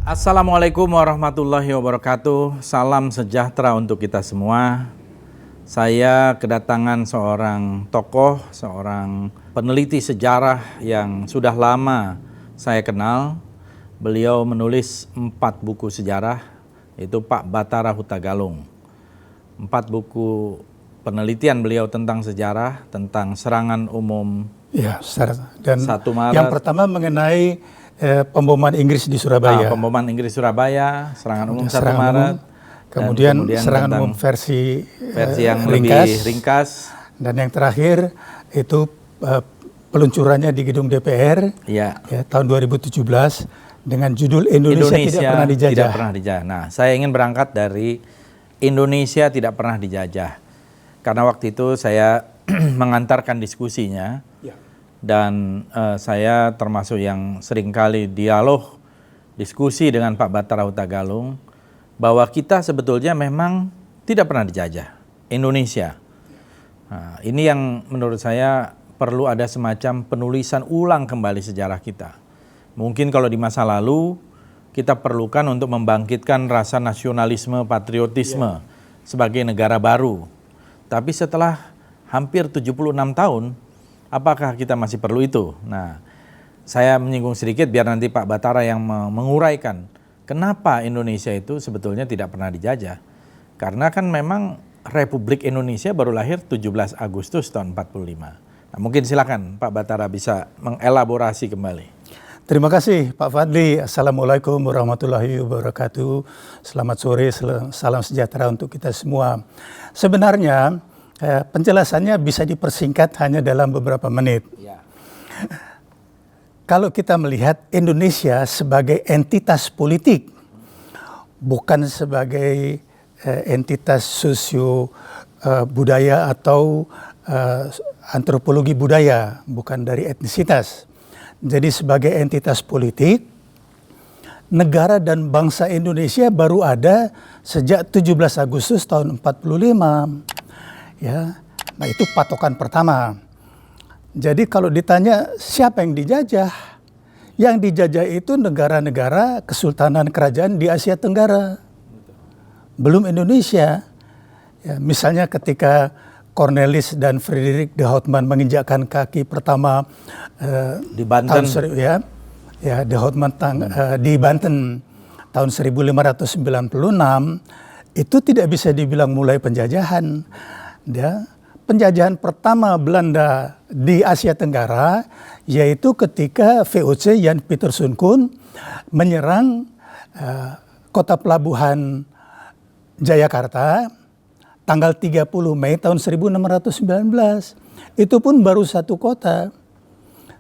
Assalamualaikum warahmatullahi wabarakatuh. Salam sejahtera untuk kita semua. Saya kedatangan seorang tokoh, seorang peneliti sejarah yang sudah lama saya kenal. Beliau menulis 4 buku sejarah, yaitu Pak Bathara Hutagalung. 4 buku penelitian beliau tentang sejarah, tentang serangan umum ya, dan 1 Maret. Yang pertama mengenai pemboman Inggris di Surabaya. Pemboman Inggris Surabaya, serangan umum 1 serangan Maret. Kemudian serangan umum versi yang ringkas, lebih ringkas. Dan yang terakhir itu peluncurannya di gedung DPR ya, tahun 2017 dengan judul Indonesia Tidak Pernah Dijajah. Nah, saya ingin berangkat dari Indonesia Tidak Pernah Dijajah. Karena waktu itu saya mengantarkan diskusinya. Dan saya termasuk yang seringkali dialog, diskusi dengan Pak Bathara Hutagalung, bahwa kita sebetulnya memang tidak pernah dijajah, Indonesia. Nah, ini yang menurut saya perlu ada semacam penulisan ulang kembali sejarah kita. Mungkin kalau di masa lalu kita perlukan untuk membangkitkan rasa nasionalisme, patriotisme sebagai negara baru. Tapi setelah hampir 76 tahun, apakah kita masih perlu itu? Nah, saya menyinggung sedikit biar nanti Pak Bathara yang menguraikan kenapa Indonesia itu sebetulnya tidak pernah dijajah. Karena kan memang Republik Indonesia baru lahir 17 Agustus tahun 45. Nah, mungkin silakan Pak Bathara bisa mengelaborasi kembali. Terima kasih Pak Fadli. Assalamualaikum warahmatullahi wabarakatuh. Selamat sore, salam sejahtera untuk kita semua. Sebenarnya penjelasannya bisa dipersingkat hanya dalam beberapa menit. Kalau kita melihat Indonesia sebagai entitas politik, bukan sebagai entitas sosio budaya atau antropologi budaya, bukan dari etnisitas. Jadi sebagai entitas politik, negara dan bangsa Indonesia baru ada sejak 17 Agustus tahun 45. Ya, nah itu patokan pertama. Jadi kalau ditanya siapa yang dijajah, yang dijajah itu negara-negara kesultanan kerajaan di Asia Tenggara, belum Indonesia. Ya, misalnya ketika Cornelis dan Frederik de Houtman menginjakkan kaki pertama di Banten, de Houtman di Banten tahun 1596, itu tidak bisa dibilang mulai penjajahan. Ya, penjajahan pertama Belanda di Asia Tenggara yaitu ketika VOC Jan Pieterszoon Koen menyerang kota pelabuhan Jayakarta tanggal 30 Mei tahun 1619. Itu pun baru satu kota.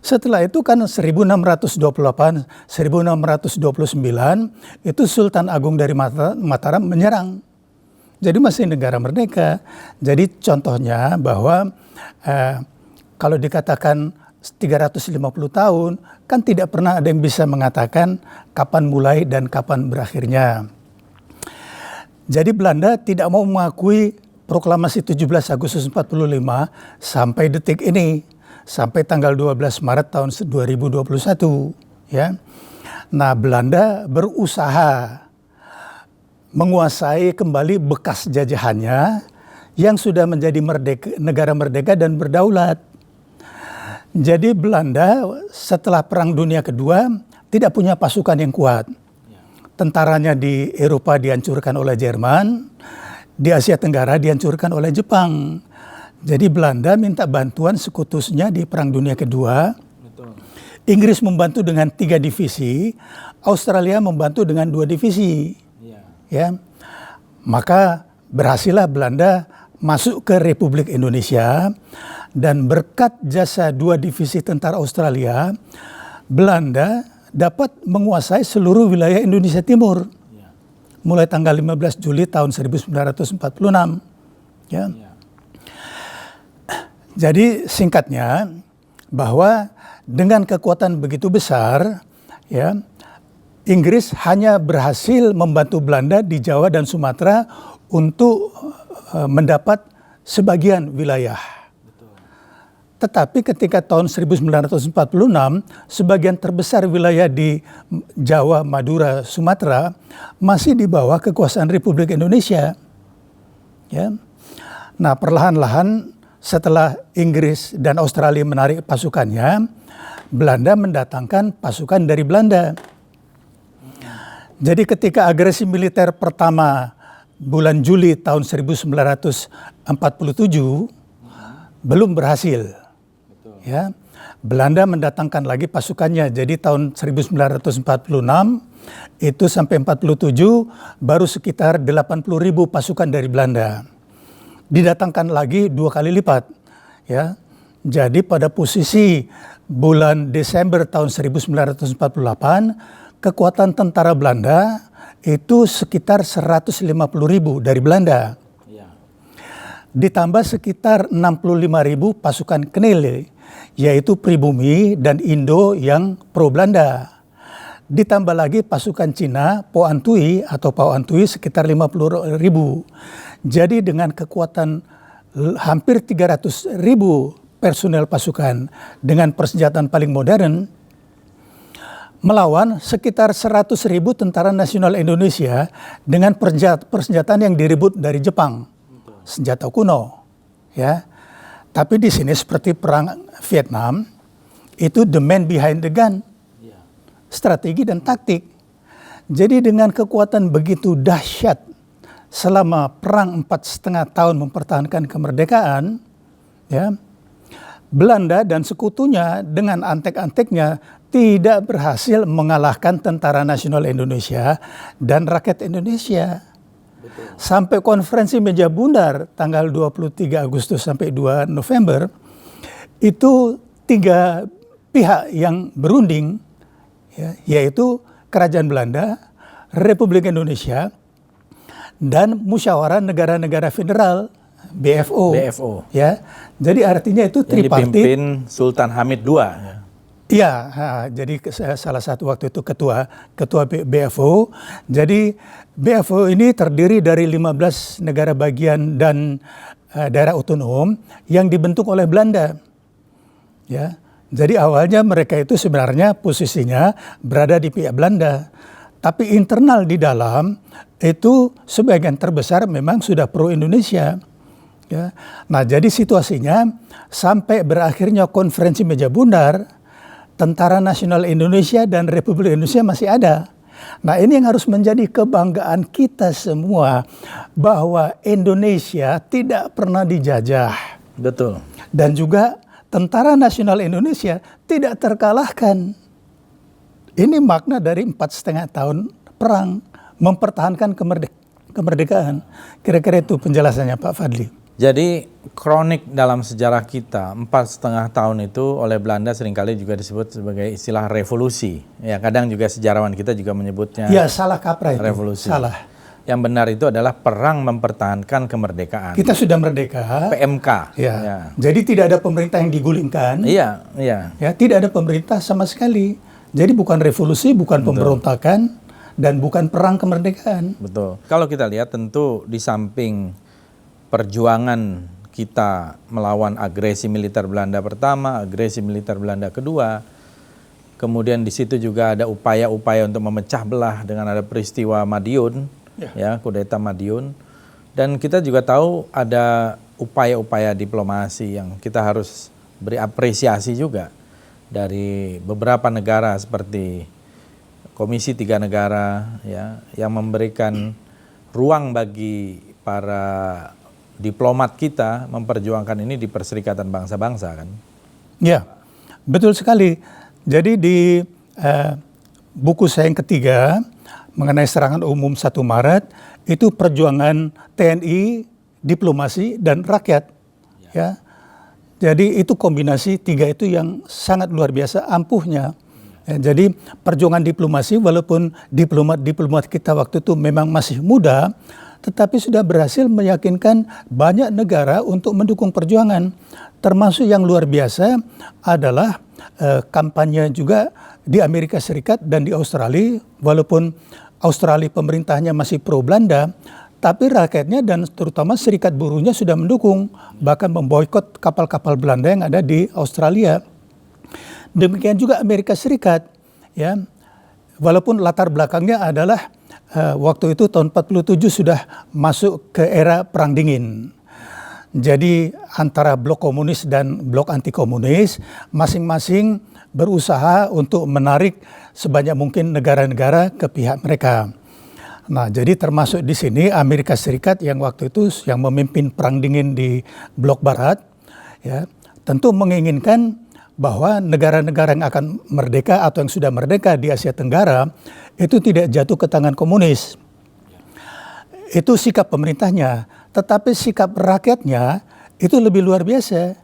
Setelah itu kan 1628, 1629 itu Sultan Agung dari Mataram menyerang. Jadi masih negara merdeka. Jadi contohnya bahwa kalau dikatakan 350 tahun, kan tidak pernah ada yang bisa mengatakan kapan mulai dan kapan berakhirnya. Jadi Belanda tidak mau mengakui proklamasi 17 Agustus 45 sampai detik ini, sampai tanggal 12 Maret tahun 2021. Ya. Nah, Belanda berusaha menguasai kembali bekas jajahannya yang sudah menjadi negara merdeka dan berdaulat. Jadi Belanda setelah Perang Dunia Kedua tidak punya pasukan yang kuat. Tentaranya di Eropa dihancurkan oleh Jerman, di Asia Tenggara dihancurkan oleh Jepang. Jadi Belanda minta bantuan sekutunya di Perang Dunia Kedua. Inggris membantu dengan 3 divisi, Australia membantu dengan 2 divisi. Ya, maka berhasillah Belanda masuk ke Republik Indonesia dan berkat jasa 2 divisi tentara Australia, Belanda dapat menguasai seluruh wilayah Indonesia Timur mulai tanggal 15 Juli tahun 1946. Ya. Jadi singkatnya bahwa dengan kekuatan begitu besar, ya, Inggris hanya berhasil membantu Belanda di Jawa dan Sumatera untuk mendapat sebagian wilayah. Tetapi ketika tahun 1946, sebagian terbesar wilayah di Jawa, Madura, Sumatera masih di bawah kekuasaan Republik Indonesia. Ya. Nah, perlahan-lahan setelah Inggris dan Australia menarik pasukannya, Belanda mendatangkan pasukan dari Belanda. Jadi ketika agresi militer pertama bulan Juli tahun 1947 belum berhasil. Ya, Belanda mendatangkan lagi pasukannya. Jadi tahun 1946 itu sampai 47 baru sekitar 80.000 pasukan dari Belanda. Didatangkan lagi 2 kali lipat. Ya, jadi pada posisi bulan Desember tahun 1948 kekuatan tentara Belanda itu sekitar 150.000 dari Belanda. Ditambah sekitar 65.000 pasukan Knele, yaitu pribumi dan Indo yang pro Belanda. Ditambah lagi pasukan Cina, Po Antui atau Pao Antui sekitar 50.000. Jadi dengan kekuatan hampir 300.000 personel pasukan dengan persenjataan paling modern, melawan sekitar 100.000 tentara nasional Indonesia dengan persenjataan yang direbut dari Jepang. Senjata kuno, ya. Tapi di sini seperti perang Vietnam, itu the man behind the gun, strategi dan taktik. Jadi dengan kekuatan begitu dahsyat selama perang 4,5 tahun mempertahankan kemerdekaan, ya, Belanda dan sekutunya dengan antek-anteknya tidak berhasil mengalahkan tentara nasional Indonesia dan rakyat Indonesia. Betul. Sampai konferensi meja bundar tanggal 23 Agustus sampai 2 November, itu 3 pihak yang berunding, ya, yaitu Kerajaan Belanda, Republik Indonesia, dan Musyawarah Negara-Negara Federal, BFO. Ya, jadi artinya itu tripartit. Yang dipimpin Sultan Hamid II. Iya, jadi salah satu waktu itu ketua BFO. Jadi BFO ini terdiri dari 15 negara bagian dan daerah otonom yang dibentuk oleh Belanda. Ya, jadi awalnya mereka itu sebenarnya posisinya berada di pihak Belanda, tapi internal di dalam itu sebagian terbesar memang sudah pro Indonesia. Ya, nah jadi situasinya sampai berakhirnya konferensi meja bundar. Tentara Nasional Indonesia dan Republik Indonesia masih ada. Nah ini yang harus menjadi kebanggaan kita semua, bahwa Indonesia tidak pernah dijajah. Betul. Dan juga Tentara Nasional Indonesia tidak terkalahkan. Ini makna dari 4,5 tahun perang mempertahankan kemerdekaan. Kira-kira itu penjelasannya Pak Fadli. Jadi kronik dalam sejarah kita 4,5 tahun itu oleh Belanda seringkali juga disebut sebagai istilah revolusi. Ya kadang juga sejarawan kita juga menyebutnya. Ya salah kaprah itu. Revolusi. Salah. Yang benar itu adalah perang mempertahankan kemerdekaan. Kita sudah merdeka. PMK. Ya. Ya. Jadi tidak ada pemerintah yang digulingkan. Iya, iya. Ya, tidak ada pemerintah sama sekali. Jadi bukan revolusi, bukan pemberontakan, dan bukan perang kemerdekaan. Betul. Kalau kita lihat tentu di samping perjuangan kita melawan agresi militer Belanda pertama, agresi militer Belanda kedua, kemudian di situ juga ada upaya-upaya untuk memecah belah dengan ada peristiwa Madiun, ya kudeta Madiun, dan kita juga tahu ada upaya-upaya diplomasi yang kita harus beri apresiasi juga dari beberapa negara seperti Komisi 3 Negara, ya, yang memberikan ruang bagi para diplomat kita memperjuangkan ini di Perserikatan Bangsa-Bangsa kan? Ya, betul sekali. Jadi di buku saya yang ketiga mengenai serangan umum 1 Maret itu perjuangan TNI, diplomasi dan rakyat. Ya. Jadi itu kombinasi 3 itu yang sangat luar biasa ampuhnya. Ya, jadi perjuangan diplomasi walaupun diplomat kita waktu itu memang masih muda, tetapi sudah berhasil meyakinkan banyak negara untuk mendukung perjuangan. Termasuk yang luar biasa adalah kampanye juga di Amerika Serikat dan di Australia. Walaupun Australia pemerintahnya masih pro Belanda, Tapi rakyatnya dan terutama serikat buruhnya sudah mendukung, bahkan memboikot kapal-kapal Belanda yang ada di Australia. Demikian juga Amerika Serikat, ya. Walaupun latar belakangnya adalah waktu itu tahun 47 sudah masuk ke era Perang Dingin. Jadi antara blok komunis dan blok anti komunis masing-masing berusaha untuk menarik sebanyak mungkin negara-negara ke pihak mereka. Nah, jadi termasuk di sini Amerika Serikat yang waktu itu yang memimpin Perang Dingin di blok Barat, ya, tentu menginginkan bahwa negara-negara yang akan merdeka atau yang sudah merdeka di Asia Tenggara itu tidak jatuh ke tangan komunis. Itu sikap pemerintahnya, tetapi sikap rakyatnya itu lebih luar biasa.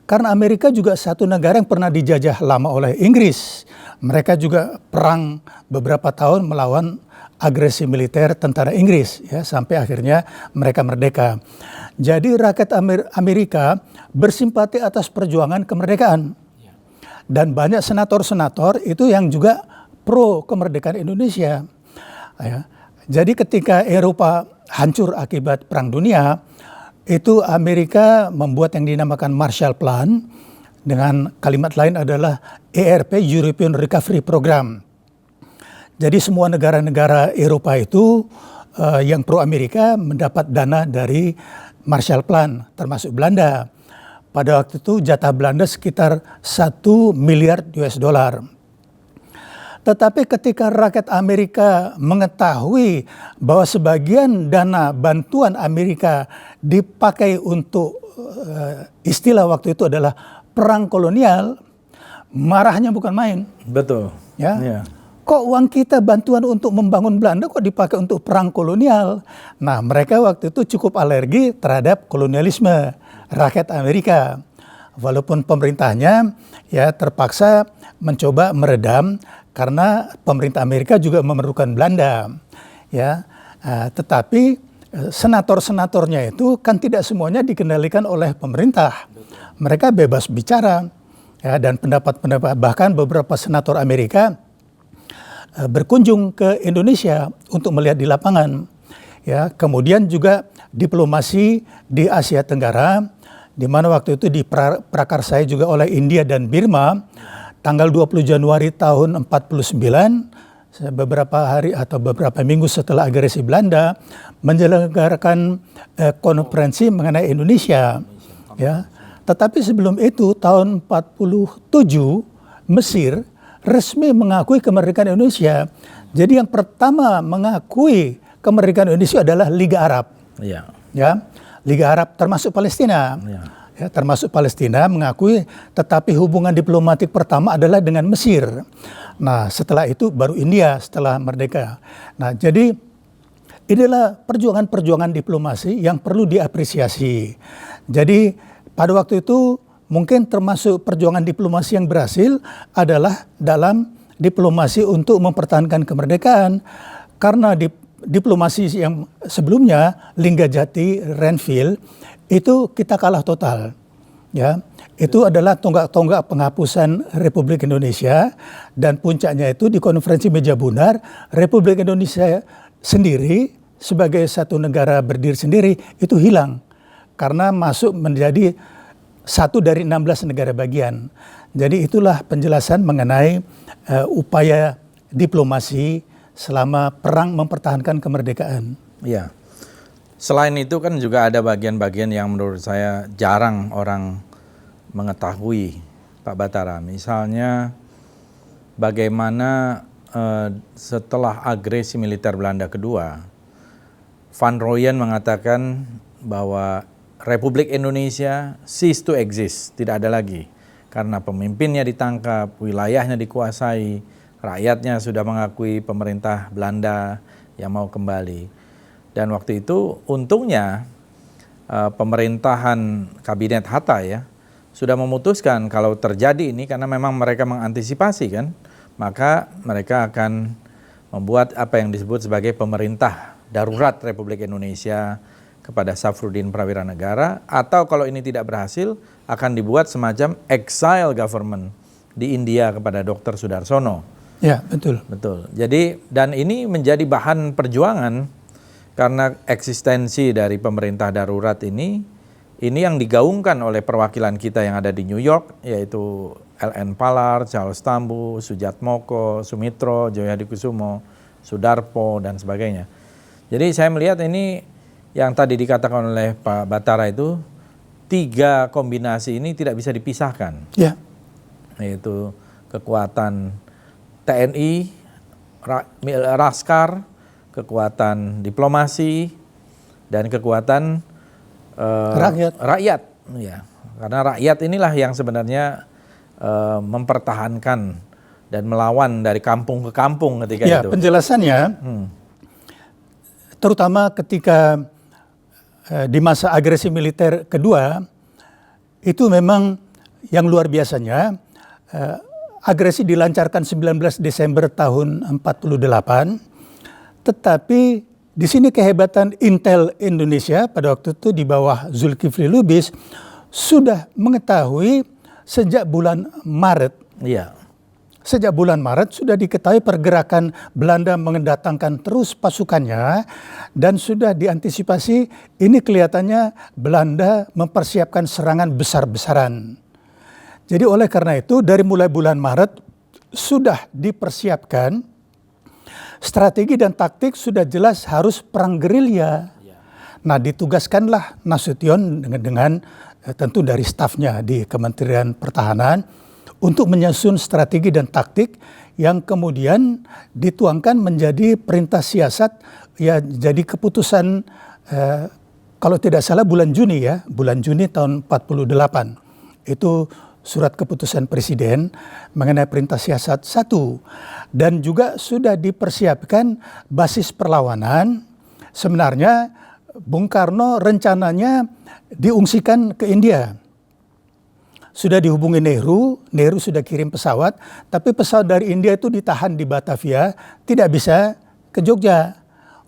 Karena Amerika juga satu negara yang pernah dijajah lama oleh Inggris. Mereka juga perang beberapa tahun melawan agresi militer tentara Inggris, ya, sampai akhirnya mereka merdeka. Jadi rakyat Amerika bersimpati atas perjuangan kemerdekaan. Dan banyak senator-senator itu yang juga pro kemerdekaan Indonesia. Ya. Jadi ketika Eropa hancur akibat Perang Dunia, itu Amerika membuat yang dinamakan Marshall Plan, dengan kalimat lain adalah ERP, European Recovery Program. Jadi semua negara-negara Eropa itu yang pro-Amerika mendapat dana dari Marshall Plan, termasuk Belanda. Pada waktu itu jatah Belanda sekitar 1 miliar US dollar. Tetapi ketika rakyat Amerika mengetahui bahwa sebagian dana bantuan Amerika dipakai untuk istilah waktu itu adalah perang kolonial, marahnya bukan main. Betul. Ya. Yeah. Kok uang kita bantuan untuk membangun Belanda kok dipakai untuk perang kolonial? Nah, mereka waktu itu cukup alergi terhadap kolonialisme rakyat Amerika. Walaupun pemerintahnya ya terpaksa mencoba meredam karena pemerintah Amerika juga memerlukan Belanda. Ya, tetapi senator-senatornya itu kan tidak semuanya dikendalikan oleh pemerintah. Mereka bebas bicara, ya, dan pendapat-pendapat, bahkan beberapa senator Amerika berkunjung ke Indonesia untuk melihat di lapangan. Ya, kemudian juga diplomasi di Asia Tenggara, di mana waktu itu diprakarsai juga oleh India dan Burma. Tanggal 20 Januari tahun 49, beberapa hari atau beberapa minggu setelah agresi Belanda, menyelenggarakan konferensi mengenai Indonesia. Ya, tetapi sebelum itu tahun 47 Mesir resmi mengakui kemerdekaan Indonesia. Jadi yang pertama mengakui kemerdekaan Indonesia adalah Liga Arab. Ya. Ya, Liga Arab termasuk Palestina. Ya, termasuk Palestina mengakui, tetapi hubungan diplomatik pertama adalah dengan Mesir. Nah, setelah itu baru India setelah merdeka. Nah, jadi inilah perjuangan-perjuangan diplomasi yang perlu diapresiasi. Jadi pada waktu itu mungkin termasuk perjuangan diplomasi yang berhasil adalah dalam diplomasi untuk mempertahankan kemerdekaan. Karena diplomasi yang sebelumnya, Linggajati, Renville, itu kita kalah total. Ya, itu adalah tonggak-tonggak penghapusan Republik Indonesia, dan puncaknya itu di konferensi meja bundar, Republik Indonesia sendiri sebagai satu negara berdiri sendiri itu hilang karena masuk menjadi satu dari 16 negara bagian. Jadi itulah penjelasan mengenai upaya diplomasi selama perang mempertahankan kemerdekaan. Ya. Selain itu kan juga ada bagian-bagian yang menurut saya jarang orang mengetahui, Pak Batara. Misalnya bagaimana setelah agresi militer Belanda kedua, Van Rooyen mengatakan bahwa Republik Indonesia cease to exist, tidak ada lagi. Karena pemimpinnya ditangkap, wilayahnya dikuasai, rakyatnya sudah mengakui pemerintah Belanda yang mau kembali. Dan waktu itu untungnya pemerintahan Kabinet Hatta ya sudah memutuskan kalau terjadi ini, karena memang mereka mengantisipasi kan, maka mereka akan membuat apa yang disebut sebagai pemerintah darurat Republik Indonesia kepada Safruddin Prawira Negara, atau kalau ini tidak berhasil akan dibuat semacam exile government di India kepada Dr. Sudarsono. Ya, betul. Betul. Jadi dan ini menjadi bahan perjuangan karena eksistensi dari pemerintah darurat ini yang digaungkan oleh perwakilan kita yang ada di New York, yaitu LN Palar, Charles Tambu, Sujatmoko, Sumitro, Joyadikusumo, Sudarpo, dan sebagainya. Jadi saya melihat ini yang tadi dikatakan oleh Pak Batara itu, 3 kombinasi ini tidak bisa dipisahkan. Ya. Yaitu kekuatan TNI, Laskar, kekuatan diplomasi, dan kekuatan rakyat. Ya. Karena rakyat inilah yang sebenarnya mempertahankan dan melawan dari kampung ke kampung ketika ya, itu. Penjelasannya, terutama ketika di masa agresi militer kedua, itu memang yang luar biasanya, agresi dilancarkan 19 Desember tahun 48, tetapi di sini kehebatan Intel Indonesia pada waktu itu di bawah Zulkifli Lubis sudah mengetahui sejak bulan Maret. Iya. Sejak bulan Maret sudah diketahui pergerakan Belanda mendatangkan terus pasukannya dan sudah diantisipasi, ini kelihatannya Belanda mempersiapkan serangan besar-besaran. Jadi oleh karena itu dari mulai bulan Maret sudah dipersiapkan strategi dan taktik, sudah jelas harus perang gerilya. Nah, ditugaskanlah Nasution dengan tentu dari stafnya di Kementerian Pertahanan untuk menyusun strategi dan taktik yang kemudian dituangkan menjadi perintah siasat, ya jadi keputusan kalau tidak salah bulan Juni tahun 48. Itu surat keputusan presiden mengenai perintah siasat 1. Dan juga sudah dipersiapkan basis perlawanan. Sebenarnya Bung Karno rencananya diungsikan ke India. Sudah dihubungi Nehru sudah kirim pesawat, tapi pesawat dari India itu ditahan di Batavia, tidak bisa ke Jogja.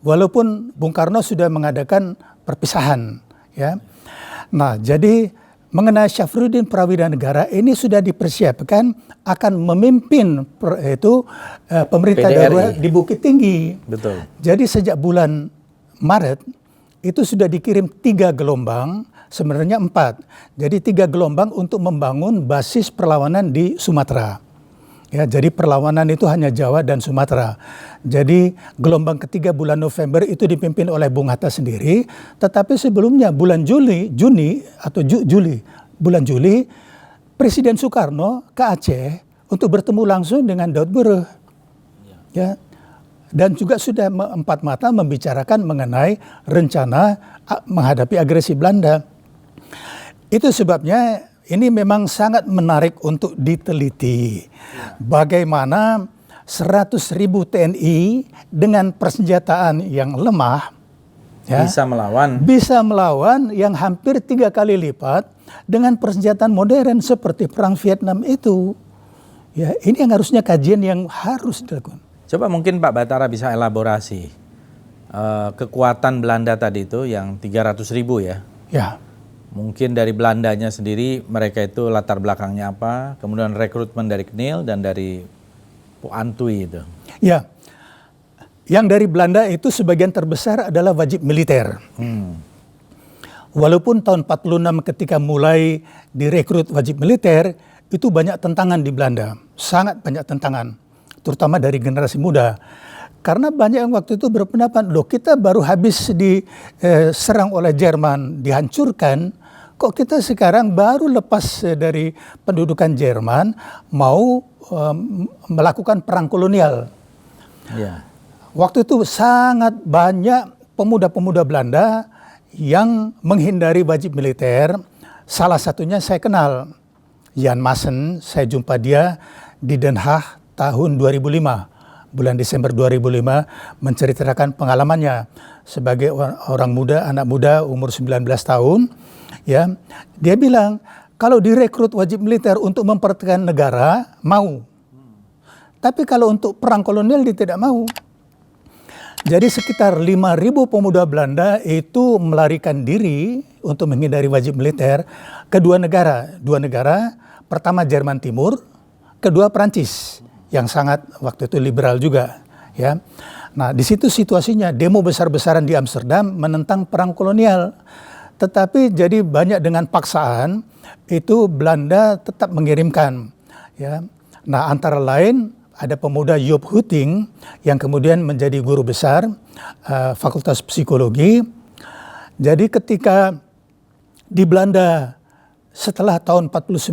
Walaupun Bung Karno sudah mengadakan perpisahan, ya. Nah, jadi mengenai Syafruddin Prawidanegara ini sudah dipersiapkan akan memimpin pemerintah daerah di Bukit Tinggi. Betul. Jadi sejak bulan Maret itu sudah dikirim 3 gelombang. Sebenarnya 4. Jadi 3 gelombang untuk membangun basis perlawanan di Sumatera. Ya, jadi perlawanan itu hanya Jawa dan Sumatera. Jadi gelombang ketiga bulan November itu dipimpin oleh Bung Hatta sendiri. Tetapi sebelumnya bulan Juli, bulan Juli, Presiden Soekarno ke Aceh untuk bertemu langsung dengan Daud Bureh. Ya. Dan juga sudah empat mata membicarakan mengenai rencana menghadapi agresi Belanda. Itu sebabnya ini memang sangat menarik untuk diteliti. Bagaimana 100.000 TNI dengan persenjataan yang lemah, ya, bisa melawan yang hampir 3 kali lipat dengan persenjataan modern seperti perang Vietnam itu. Ya, ini yang harusnya kajian yang harus dilakukan. Coba mungkin Pak Batara bisa elaborasi kekuatan Belanda tadi itu yang 300.000 ya. Ya. Mungkin dari Belandanya sendiri mereka itu latar belakangnya apa, kemudian rekrutmen dari Knil dan dari Po Antui itu. Ya, yang dari Belanda itu sebagian terbesar adalah wajib militer. Walaupun tahun 46 ketika mulai direkrut wajib militer, itu banyak tentangan di Belanda, sangat banyak tentangan, terutama dari generasi muda. Karena banyak yang waktu itu berpendapat, loh kita baru habis diserang oleh Jerman, dihancurkan, kok kita sekarang baru lepas dari pendudukan Jerman mau melakukan perang kolonial. Ya. Waktu itu sangat banyak pemuda-pemuda Belanda yang menghindari wajib militer. Salah satunya saya kenal, Jan Maassen, saya jumpa dia di Den Haag tahun 2005. Bulan Desember 2005 menceritakan pengalamannya sebagai orang muda, anak muda umur 19 tahun. Ya, dia bilang kalau direkrut wajib militer untuk mempertahankan negara mau, tapi kalau untuk perang kolonial dia tidak mau. Jadi sekitar 5.000 pemuda Belanda itu melarikan diri untuk menghindari wajib militer ke dua negara, pertama Jerman Timur, kedua Prancis yang sangat waktu itu liberal juga, Ya. Nah, di situ situasinya demo besar-besaran di Amsterdam menentang perang kolonial. Tetapi jadi banyak dengan paksaan itu Belanda tetap mengirimkan. Ya. Nah, antara lain ada pemuda Job Hutting yang kemudian menjadi guru besar Fakultas Psikologi. Jadi ketika di Belanda setelah tahun 49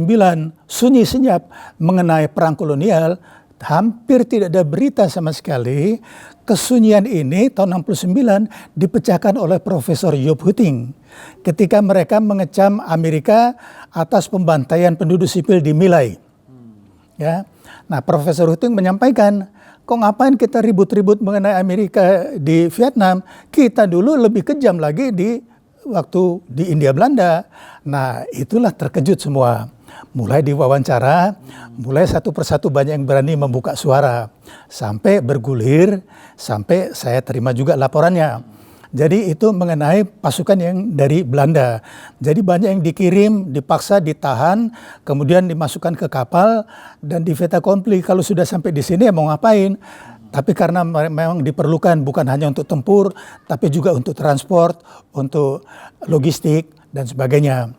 sunyi senyap mengenai perang kolonial, hampir tidak ada berita sama sekali. Kesunyian ini tahun 69 dipecahkan oleh Profesor Job Hutting ketika mereka mengecam Amerika atas pembantaian penduduk sipil di Milai. Ya. Nah, Profesor Hutting menyampaikan, kok ngapain kita ribut-ribut mengenai Amerika di Vietnam? Kita dulu lebih kejam lagi di waktu di India Belanda. Nah, itulah terkejut semua. Mulai diwawancara, mulai satu persatu banyak yang berani membuka suara. Sampai bergulir, sampai saya terima juga laporannya. Jadi itu mengenai pasukan yang dari Belanda. Jadi banyak yang dikirim, dipaksa, ditahan, kemudian dimasukkan ke kapal dan di fait accompli. Kalau sudah sampai di sini ya mau ngapain? Tapi karena memang diperlukan bukan hanya untuk tempur, tapi juga untuk transport, untuk logistik dan sebagainya.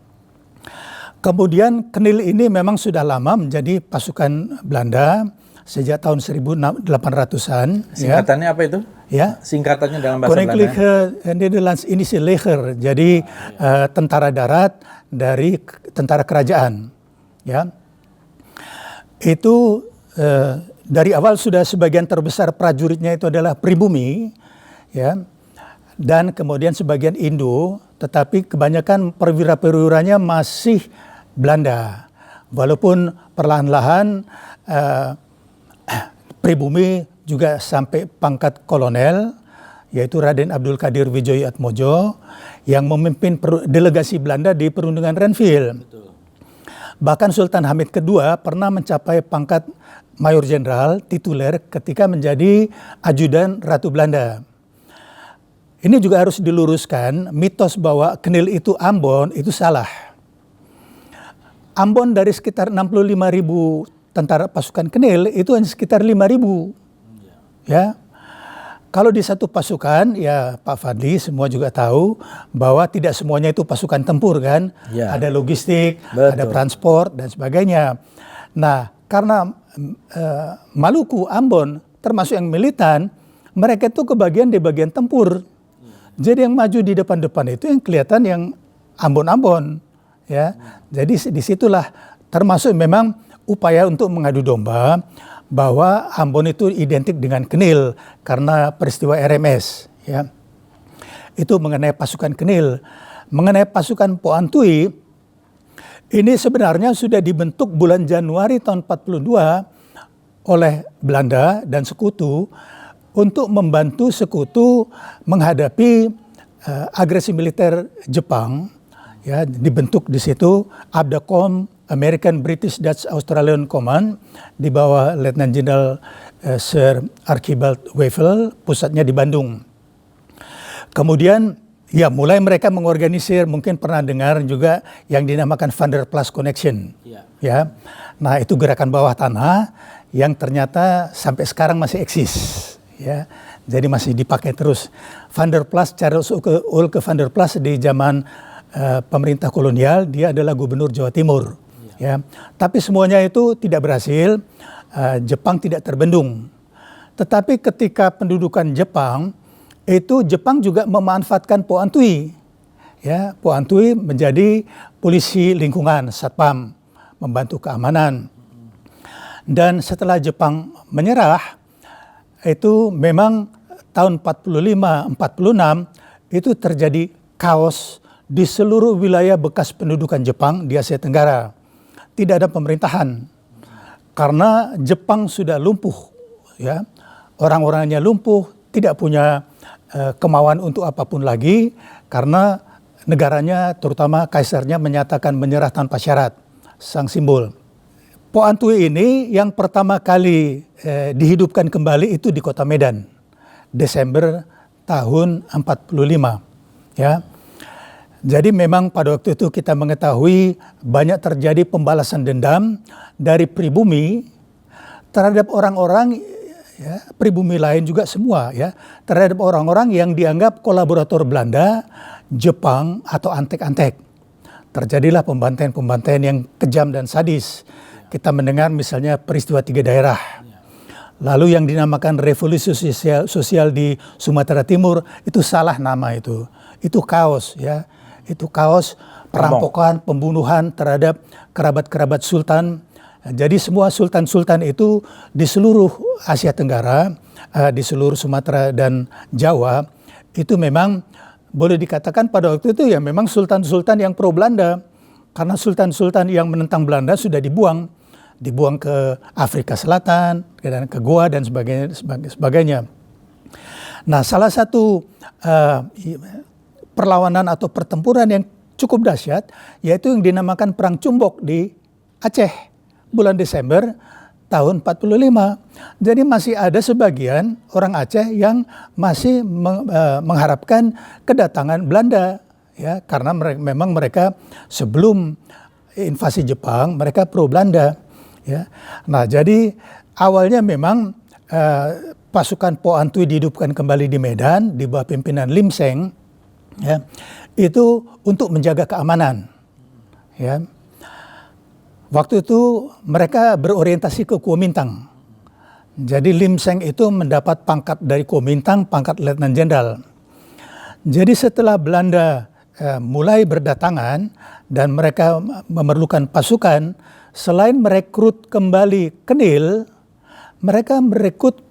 Kemudian Knil ini memang sudah lama menjadi pasukan Belanda sejak tahun 1800-an. Singkatannya apa itu? Ya. Singkatannya dalam bahasa Koninklijke Nederlands Indische Leger. Jadi tentara darat dari tentara kerajaan. Ya. Itu dari awal sudah sebagian terbesar prajuritnya itu adalah pribumi, ya. Dan kemudian sebagian Indo, tetapi kebanyakan perwira-perwiranya masih Belanda. Walaupun perlahan-lahan pribumi juga sampai pangkat kolonel, yaitu Raden Abdul Qadir Wijoyatmojo yang memimpin delegasi Belanda di perundingan Renville. Betul. Bahkan Sultan Hamid II pernah mencapai pangkat Mayor Jenderal tituler ketika menjadi ajudan Ratu Belanda. Ini juga harus diluruskan, mitos bahwa Knil itu Ambon itu salah. Ambon dari sekitar 65.000 tentara pasukan Knil itu hanya sekitar 5.000. Ya. Kalau di satu pasukan, ya Pak Fadli semua juga tahu bahwa tidak semuanya itu pasukan tempur kan. Ya. Ada logistik, betul, ada transport dan sebagainya. Nah, karena Maluku, Ambon termasuk yang militan, mereka itu kebagian di bagian tempur. Jadi yang maju di depan-depan itu yang kelihatan yang Ambon-Ambon. Ya. Jadi disitulah termasuk memang upaya untuk mengadu domba bahwa Ambon itu identik dengan Knil karena peristiwa RMS. Ya. Itu mengenai pasukan Knil. Mengenai pasukan Poan Tui, ini sebenarnya sudah dibentuk bulan Januari tahun 42 oleh Belanda dan sekutu untuk membantu sekutu menghadapi agresi militer Jepang. Ya, dibentuk di situ ABDACOM, American British Dutch Australian Command di bawah Letnan Jenderal Sir Archibald Wavell, pusatnya di Bandung. Kemudian ya mulai mereka mengorganisir, mungkin pernah dengar juga yang dinamakan Van der Plas Connection. Ya. Nah, itu gerakan bawah tanah yang ternyata sampai sekarang masih eksis. Ya. Jadi masih dipakai terus. Van der Plas, Charles Ulke Van der Plas di zaman pemerintah kolonial, dia adalah gubernur Jawa Timur. Ya. Tapi semuanya itu tidak berhasil, Jepang tidak terbendung. Tetapi ketika pendudukan Jepang, itu Jepang juga memanfaatkan Poan Tui. Ya, Poan Tui menjadi polisi lingkungan, satpam, membantu keamanan. Dan setelah Jepang menyerah, itu memang tahun 45-46 itu terjadi kaos di seluruh wilayah bekas pendudukan Jepang di Asia Tenggara. Tidak ada pemerintahan karena Jepang sudah lumpuh, ya, orang-orangnya lumpuh, tidak punya kemauan untuk apapun lagi karena negaranya, terutama kaisarnya menyatakan menyerah tanpa syarat, sang simbol. Poan Tui ini yang pertama kali dihidupkan kembali itu di Kota Medan, Desember tahun 45, ya. Jadi memang pada waktu itu kita mengetahui banyak terjadi pembalasan dendam dari pribumi terhadap orang-orang ya, pribumi lain juga semua ya, terhadap orang-orang yang dianggap kolaborator Belanda, Jepang atau antek-antek. Terjadilah pembantaian-pembantaian yang kejam dan sadis. Kita mendengar misalnya peristiwa 3 daerah. Lalu yang dinamakan revolusi sosial di Sumatera Timur itu salah nama itu. Itu kaos ya. Itu kaos perampokan, pembunuhan terhadap kerabat-kerabat sultan. Jadi semua sultan-sultan itu di seluruh Asia Tenggara, di seluruh Sumatera dan Jawa, itu memang boleh dikatakan pada waktu itu ya memang sultan-sultan yang pro Belanda. Karena sultan-sultan yang menentang Belanda sudah dibuang ke Afrika Selatan, ke Goa dan sebagainya. Nah, salah satu perlawanan atau pertempuran yang cukup dahsyat yaitu yang dinamakan Perang Cumbok di Aceh bulan Desember tahun 45. Jadi masih ada sebagian orang Aceh yang masih mengharapkan kedatangan Belanda ya, karena memang mereka sebelum invasi Jepang mereka pro Belanda ya. Nah, jadi awalnya memang pasukan Po Antui dihidupkan kembali di Medan di bawah pimpinan Lim Seng ya. Itu untuk menjaga keamanan ya. Waktu itu mereka berorientasi ke Kuomintang. Jadi Lim Seng itu mendapat pangkat dari Kuomintang, pangkat Letnan Jenderal. Jadi setelah Belanda mulai berdatangan dan mereka memerlukan pasukan, selain merekrut kembali Kenil, mereka merekrut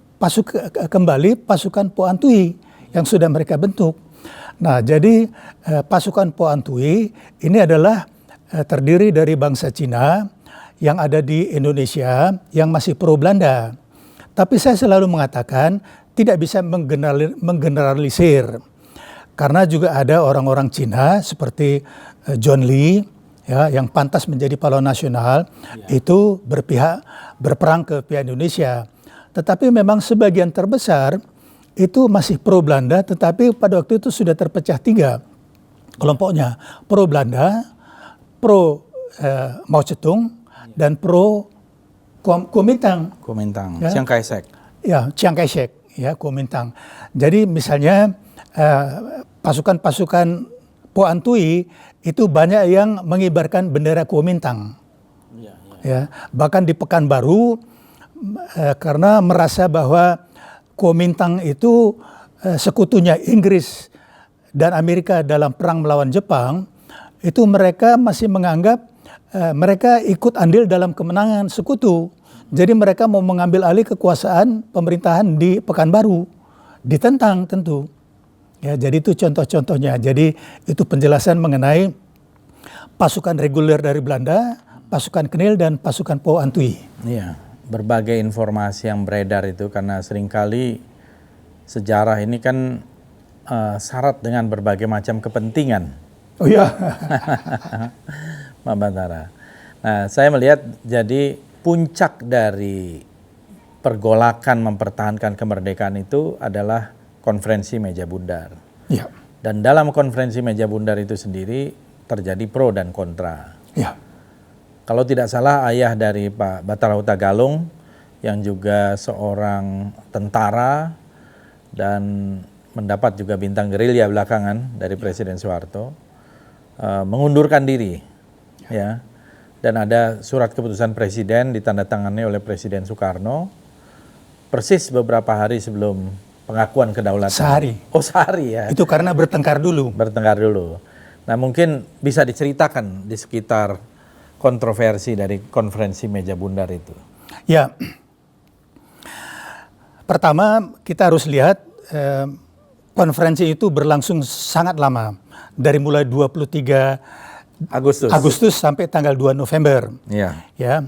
kembali pasukan Po Antui yang sudah mereka bentuk. Nah, jadi pasukan Po Antui ini adalah terdiri dari bangsa Cina yang ada di Indonesia yang masih pro Belanda. Tapi saya selalu mengatakan tidak bisa menggeneralisir. Karena juga ada orang-orang Cina seperti John Lee ya, yang pantas menjadi pahlawan nasional itu berperang ke pihak Indonesia. Tetapi memang sebagian terbesar itu masih pro Belanda, tetapi pada waktu itu sudah terpecah 3 kelompoknya. Pro Belanda, pro Mao Zedong, dan pro Kuomintang. Ya? Chiang Kai-shek. Ya, Chiang Kai-shek, ya, Kuomintang. Jadi misalnya pasukan-pasukan Po Antui itu banyak yang mengibarkan bendera Kuomintang. Ya, bahkan di Pekanbaru karena merasa bahwa Kuomintang itu sekutunya Inggris dan Amerika dalam perang melawan Jepang, itu mereka masih menganggap mereka ikut andil dalam kemenangan sekutu. Jadi mereka mau mengambil alih kekuasaan pemerintahan di Pekanbaru. Ditentang tentu. Ya, jadi itu contoh-contohnya. Jadi itu penjelasan mengenai pasukan reguler dari Belanda, pasukan Kenil dan pasukan Po Antui. Iya, berbagai informasi yang beredar itu karena seringkali sejarah ini kan syarat dengan berbagai macam kepentingan. Oh iya. Mbak Bantara. Nah, saya melihat jadi puncak dari pergolakan mempertahankan kemerdekaan itu adalah konferensi meja bundar. Ya. Dan dalam konferensi meja bundar itu sendiri terjadi pro dan kontra. Ya. Kalau tidak salah ayah dari Pak Batara Huta Galung yang juga seorang tentara dan mendapat juga bintang gerilya belakangan dari Presiden Soeharto mengundurkan diri. Ya, dan ada surat keputusan presiden ditandatangani oleh Presiden Soekarno persis beberapa hari sebelum pengakuan kedaulatan. Sehari. Oh, sehari ya. Itu karena bertengkar dulu. Nah, mungkin bisa diceritakan di sekitar kontroversi dari konferensi meja bundar itu. Ya, pertama kita harus lihat konferensi itu berlangsung sangat lama. Dari mulai 23 Agustus sampai tanggal 2 November. Ya. Ya.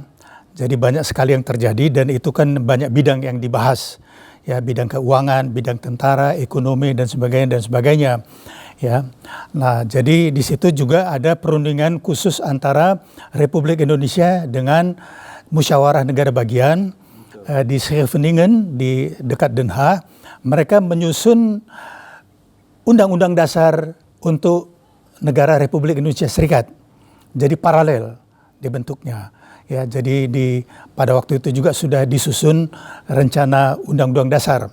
Jadi banyak sekali yang terjadi dan itu kan banyak bidang yang dibahas. Ya, bidang keuangan, bidang tentara, ekonomi dan sebagainya. Ya. Nah, jadi di situ juga ada perundingan khusus antara Republik Indonesia dengan Musyawarah Negara Bagian di Scheveningen di dekat Den Haag. Mereka menyusun Undang-Undang Dasar untuk negara Republik Indonesia Serikat. Jadi paralel dibentuknya. Ya, jadi pada waktu itu juga sudah disusun rencana Undang-Undang Dasar.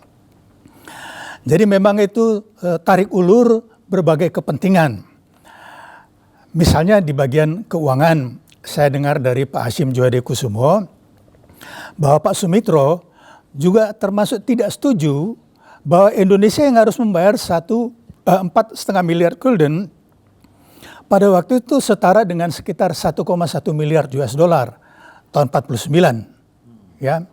Jadi memang itu tarik ulur berbagai kepentingan. Misalnya di bagian keuangan, saya dengar dari Pak Hashim Djuhadikusumo bahwa Pak Sumitro juga termasuk tidak setuju bahwa Indonesia yang harus membayar 4,5 miliar gulden pada waktu itu setara dengan sekitar 1,1 miliar US dollar tahun 49. Ya.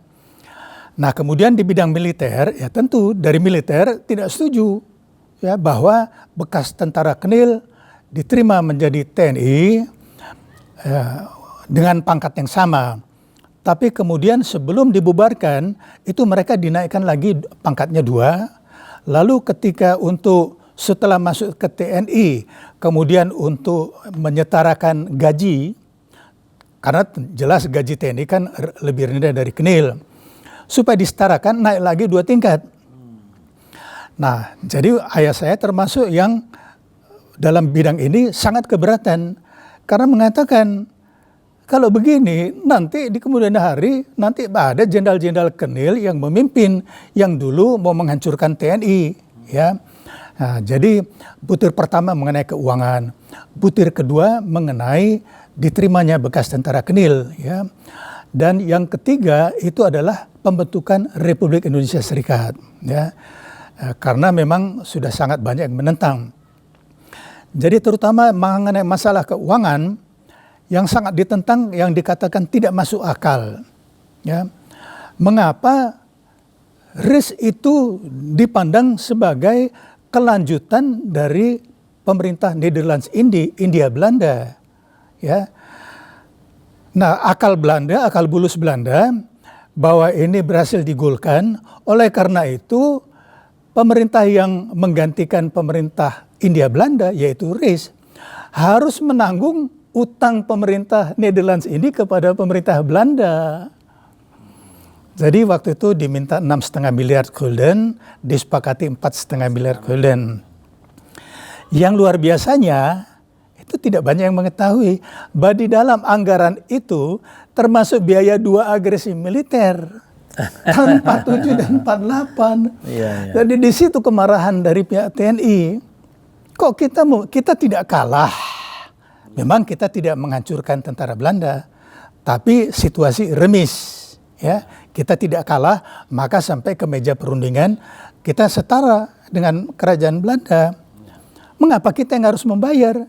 Nah, kemudian di bidang militer, ya tentu dari militer tidak setuju ya bahwa bekas tentara Kenil diterima menjadi TNI dengan pangkat yang sama. Tapi kemudian sebelum dibubarkan, itu mereka dinaikkan lagi pangkatnya 2. Lalu ketika setelah masuk ke TNI, kemudian untuk menyetarakan gaji, karena jelas gaji TNI kan lebih rendah dari Kenil, supaya disetarakan naik lagi 2 tingkat. Nah, jadi ayah saya termasuk yang dalam bidang ini sangat keberatan, karena mengatakan, kalau begini, nanti di kemudian hari, nanti ada jenderal-jenderal Kenil yang memimpin, yang dulu mau menghancurkan TNI. Ya. Nah, jadi butir pertama mengenai keuangan, butir kedua mengenai diterimanya bekas tentara Kenil. Ya. Dan yang ketiga itu adalah pembentukan Republik Indonesia Serikat. Ya. Karena memang sudah sangat banyak yang menentang. Jadi terutama mengenai masalah keuangan, yang sangat ditentang, yang dikatakan tidak masuk akal. Ya. Mengapa RIS itu dipandang sebagai kelanjutan dari pemerintah Netherlands India Belanda. Ya. Nah, akal bulus Belanda, bahwa ini berhasil digolkan, oleh karena itu pemerintah yang menggantikan pemerintah India Belanda, yaitu RIS, harus menanggung utang pemerintah Netherlands ini kepada pemerintah Belanda. Jadi waktu itu diminta 6,5 miliar gulden, disepakati 4,5 miliar gulden. Yang luar biasanya, itu tidak banyak yang mengetahui, bahwa di dalam anggaran itu termasuk biaya 2 agresi militer tahun 47 dan 48. Jadi di situ kemarahan dari pihak TNI. Kok kita tidak kalah? Memang kita tidak menghancurkan tentara Belanda, tapi situasi remis, ya. Kita tidak kalah, maka sampai ke meja perundingan kita setara dengan kerajaan Belanda. Mengapa kita yang harus membayar?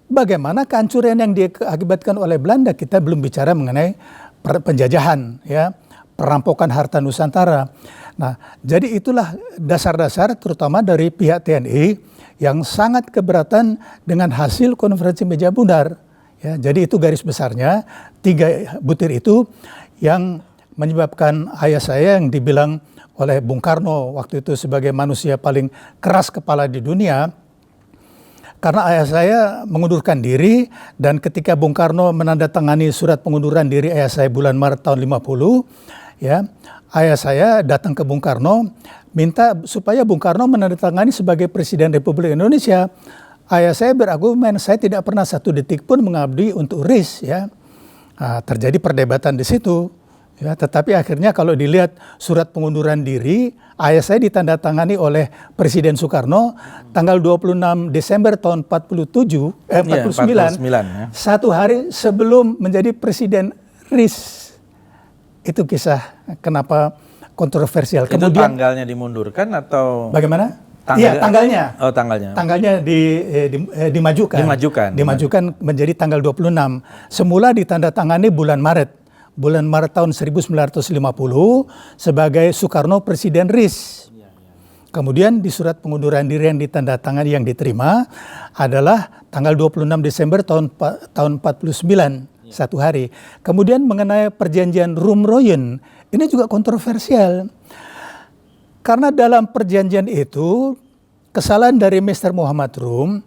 Bagaimana kehancuran yang diakibatkan oleh Belanda? Kita belum bicara mengenai penjajahan, ya, perampokan harta Nusantara. Nah, jadi itulah dasar-dasar terutama dari pihak TNI yang sangat keberatan dengan hasil konferensi meja bundar. Ya, jadi itu garis besarnya, 3 butir itu yang menyebabkan ayah saya yang dibilang oleh Bung Karno waktu itu sebagai manusia paling keras kepala di dunia. Karena ayah saya mengundurkan diri, dan ketika Bung Karno menandatangani surat pengunduran diri ayah saya bulan Maret tahun 50, ya, ayah saya datang ke Bung Karno minta supaya Bung Karno menandatangani sebagai Presiden Republik Indonesia. Ayah saya berargumen, saya tidak pernah 1 detik pun mengabdi untuk RIS. Ya. Nah, terjadi perdebatan di situ. Ya, tetapi akhirnya kalau dilihat surat pengunduran diri, ayah saya ditandatangani oleh Presiden Soekarno tanggal 26 Desember tahun 49, ya. 1 hari sebelum menjadi Presiden RIS. Itu kisah kenapa kontroversial. Kemudian itu tanggalnya dimundurkan atau bagaimana? Iya, tanggalnya. Oh, tanggalnya. Tanggalnya dimajukan. Dimajukan menjadi tanggal 26. Semula ditandatangani bulan Maret tahun 1950 sebagai Soekarno Presiden RIS. Kemudian di surat pengunduran diri yang ditandatangani yang diterima adalah tanggal 26 Desember tahun 49. 1 hari. Kemudian mengenai perjanjian Rumroyen, ini juga kontroversial. Karena dalam perjanjian itu, kesalahan dari Mr. Muhammad Rum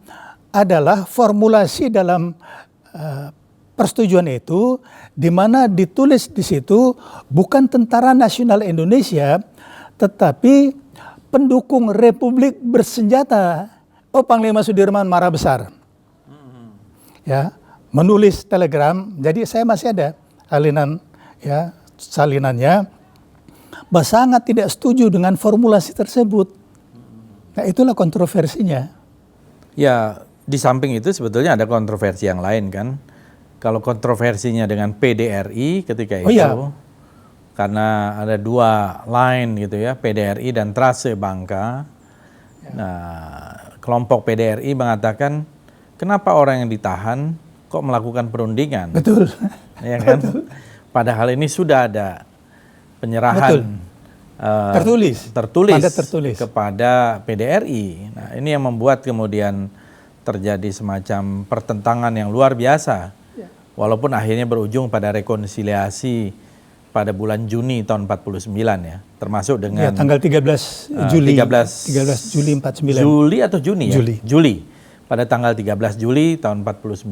adalah formulasi dalam persetujuan itu, di mana ditulis di situ bukan Tentara Nasional Indonesia, tetapi pendukung Republik Bersenjata. Oh, Panglima Sudirman marah besar. Ya. Menulis telegram, jadi saya masih ada salinannya, sangat tidak setuju dengan formulasi tersebut. Nah, itulah kontroversinya. Ya, di samping itu sebetulnya ada kontroversi yang lain kan. Kalau kontroversinya dengan PDRI ketika itu, karena ada dua line gitu ya, PDRI dan Trase Bangka. Nah, kelompok PDRI mengatakan, kenapa orang yang ditahan kok melakukan perundingan? Betul. Ya kan? Betul. Padahal ini sudah ada penyerahan tertulis kepada PDRI. Nah, ini yang membuat kemudian terjadi semacam pertentangan yang luar biasa. Walaupun akhirnya berujung pada rekonsiliasi pada bulan Juni tahun 49 ya, termasuk dengan tanggal 13 Juli 13 Juli 49. Juli atau Juni ya? Juli. Pada tanggal 13 Juli tahun 49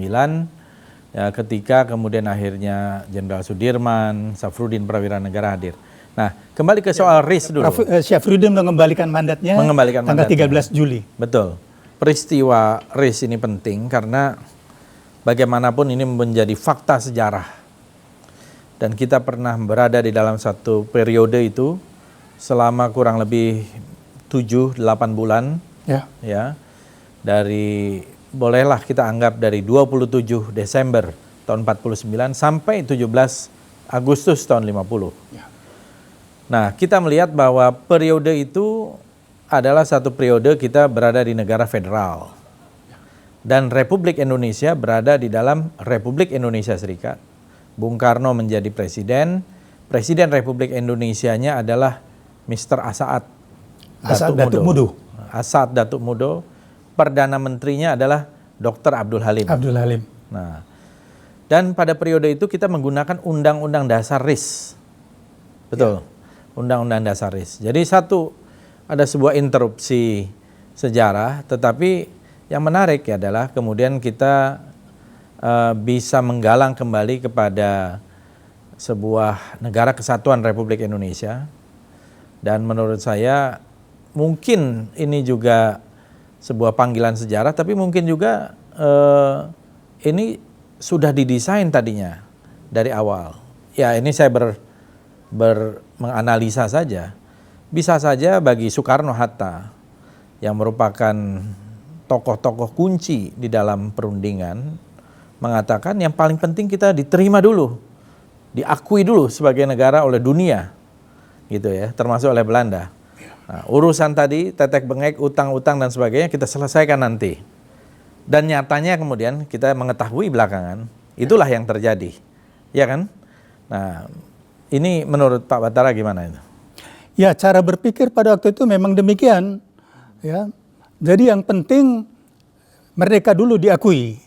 ya, ketika kemudian akhirnya Jenderal Sudirman, Safrudin Prawira Negara hadir. Nah, kembali ke soal RIS dulu. Syafruddin mengembalikan mandatnya tanggal 13 Juli. Betul. Peristiwa RIS ini penting karena bagaimanapun ini menjadi fakta sejarah. Dan kita pernah berada di dalam satu periode itu selama kurang lebih 7-8 bulan. Ya. Dari, bolehlah kita anggap dari 27 Desember tahun 49 sampai 17 Agustus tahun 50. Nah, kita melihat bahwa periode itu adalah satu periode kita berada di negara federal. Dan Republik Indonesia berada di dalam Republik Indonesia Serikat. Bung Karno menjadi presiden. Presiden Republik Indonesianya adalah Mr. As'ad Datuk Mudo. As'ad Datuk Mudo. Perdana Menterinya adalah Dr. Abdul Halim. Nah, dan pada periode itu kita menggunakan Undang-Undang Dasar RIS. Betul. Undang-Undang Dasar RIS. Jadi ada sebuah interupsi sejarah, tetapi yang menarik adalah kemudian kita bisa menggalang kembali kepada sebuah negara kesatuan Republik Indonesia. Dan menurut saya mungkin ini juga sebuah panggilan sejarah, tapi mungkin juga ini sudah didesain tadinya dari awal. Ya, ini saya menganalisa saja. Bisa saja bagi Soekarno-Hatta yang merupakan tokoh-tokoh kunci di dalam perundingan mengatakan yang paling penting kita diterima dulu, diakui dulu sebagai negara oleh dunia, gitu ya, termasuk oleh Belanda. Nah, urusan tadi tetek bengek, utang-utang dan sebagainya kita selesaikan nanti. Dan nyatanya kemudian kita mengetahui belakangan itulah yang terjadi, ya kan? Nah, ini menurut Pak Batara gimana itu? Ya, cara berpikir pada waktu itu memang demikian. Ya, jadi yang penting merdeka dulu diakui.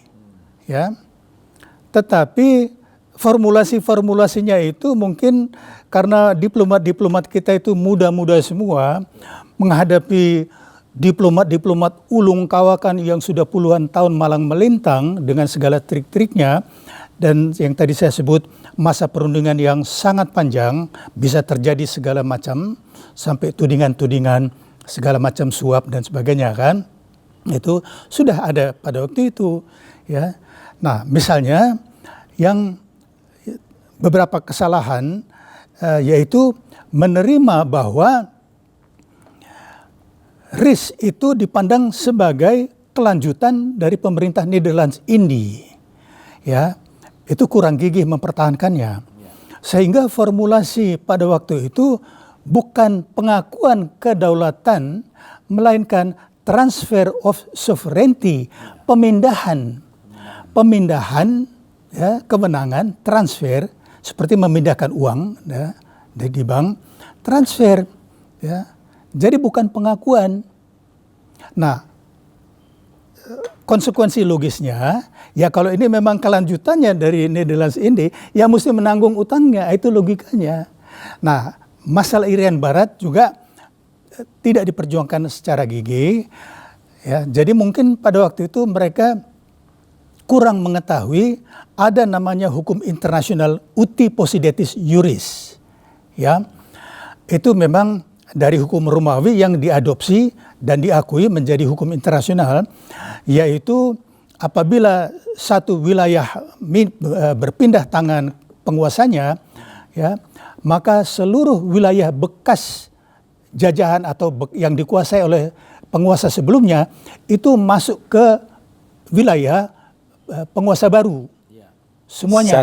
Ya, tetapi formulasinya itu mungkin karena diplomat-diplomat kita itu muda-muda semua menghadapi diplomat-diplomat ulung kawakan yang sudah puluhan tahun malang melintang dengan segala trik-triknya. Dan yang tadi saya sebut masa perundingan yang sangat panjang, bisa terjadi segala macam, sampai tudingan-tudingan, segala macam suap dan sebagainya kan. Itu sudah ada pada waktu itu. Ya. Nah, misalnya yang beberapa kesalahan yaitu menerima bahwa RIS itu dipandang sebagai kelanjutan dari pemerintah Netherlands Indi. Ya. Itu kurang gigih mempertahankannya. Sehingga formulasi pada waktu itu bukan pengakuan kedaulatan, melainkan transfer of sovereignty, pemindahan ya, kewenangan, transfer, seperti memindahkan uang ya, dari bank, transfer. Ya. Jadi bukan pengakuan. Nah, konsekuensi logisnya, ya kalau ini memang kelanjutannya dari Netherlands Indi, ya mesti menanggung utangnya, itu logikanya. Nah, masalah Irian Barat juga tidak diperjuangkan secara gigih. Ya, jadi mungkin pada waktu itu mereka kurang mengetahui ada namanya hukum internasional uti possidetis juris. Ya, itu memang dari hukum Romawi yang diadopsi dan diakui menjadi hukum internasional, yaitu apabila satu wilayah berpindah tangan penguasanya, ya, maka seluruh wilayah bekas jajahan atau yang dikuasai oleh penguasa sebelumnya itu masuk ke wilayah penguasa baru. Semuanya.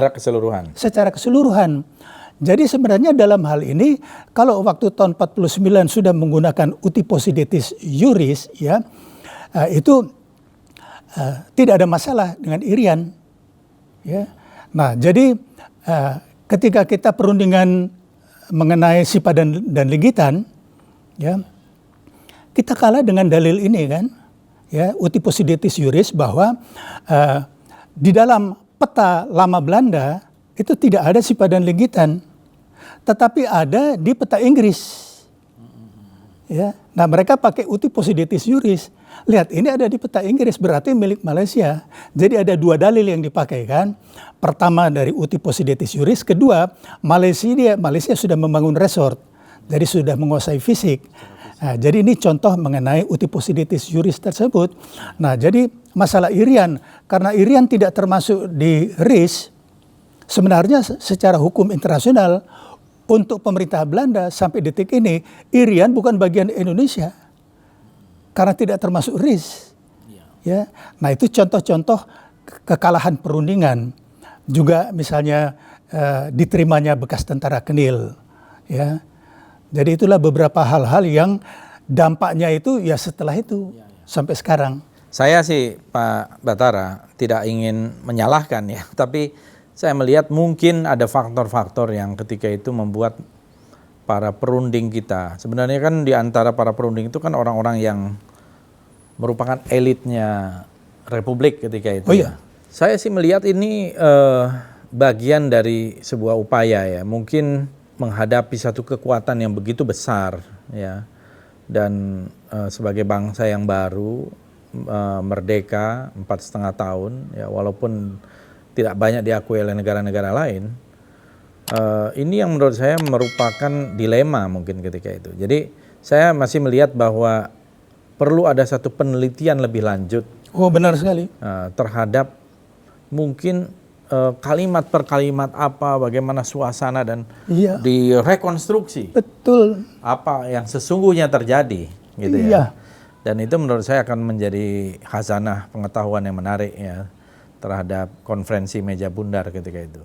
Secara keseluruhan. Jadi sebenarnya dalam hal ini, kalau waktu tahun 49 sudah menggunakan uti possidetis iuris, ya, itu tidak ada masalah dengan Irian. Ya. Nah, jadi ketika kita perundingan mengenai Sipa dan Ligitan, ya, kita kalah dengan dalil ini kan, ya, uti possidetis iuris, bahwa di dalam peta lama Belanda itu tidak ada Sipa dan Ligitan, tetapi ada di peta Inggris. Ya, nah mereka pakai uti possidetis iuris. Lihat, ini ada di peta Inggris, berarti milik Malaysia. Jadi ada dua dalil yang dipakai kan. Pertama dari uti possidetis iuris, kedua Malaysia sudah membangun resort, jadi sudah menguasai fisik. Nah, jadi ini contoh mengenai uti possidetis iuris tersebut. Nah, jadi masalah Irian, karena Irian tidak termasuk di RIS, sebenarnya secara hukum internasional untuk pemerintah Belanda sampai detik ini, Irian bukan bagian Indonesia karena tidak termasuk RIS. Ya, nah itu contoh-contoh kekalahan perundingan. Juga misalnya diterimanya bekas tentara Kenil. Ya, jadi itulah beberapa hal-hal yang dampaknya itu ya setelah itu sampai sekarang. Saya sih Pak Batara tidak ingin menyalahkan ya, tapi saya melihat mungkin ada faktor-faktor yang ketika itu membuat para perunding kita, sebenarnya kan di antara para perunding itu kan orang-orang yang merupakan elitnya Republik ketika itu. Oh iya. Saya sih melihat ini bagian dari sebuah upaya ya, mungkin menghadapi satu kekuatan yang begitu besar ya, dan sebagai bangsa yang baru merdeka 4,5 tahun ya, walaupun tidak banyak diakui oleh negara-negara lain. Ini yang menurut saya merupakan dilema mungkin ketika itu. Jadi saya masih melihat bahwa perlu ada satu penelitian lebih lanjut. Oh, benar sekali. Terhadap mungkin kalimat per kalimat apa, bagaimana suasana dan direkonstruksi. Betul. Apa yang sesungguhnya terjadi, gitu ya. Iya. Dan itu menurut saya akan menjadi khazanah pengetahuan yang menarik ya terhadap konferensi meja bundar ketika itu.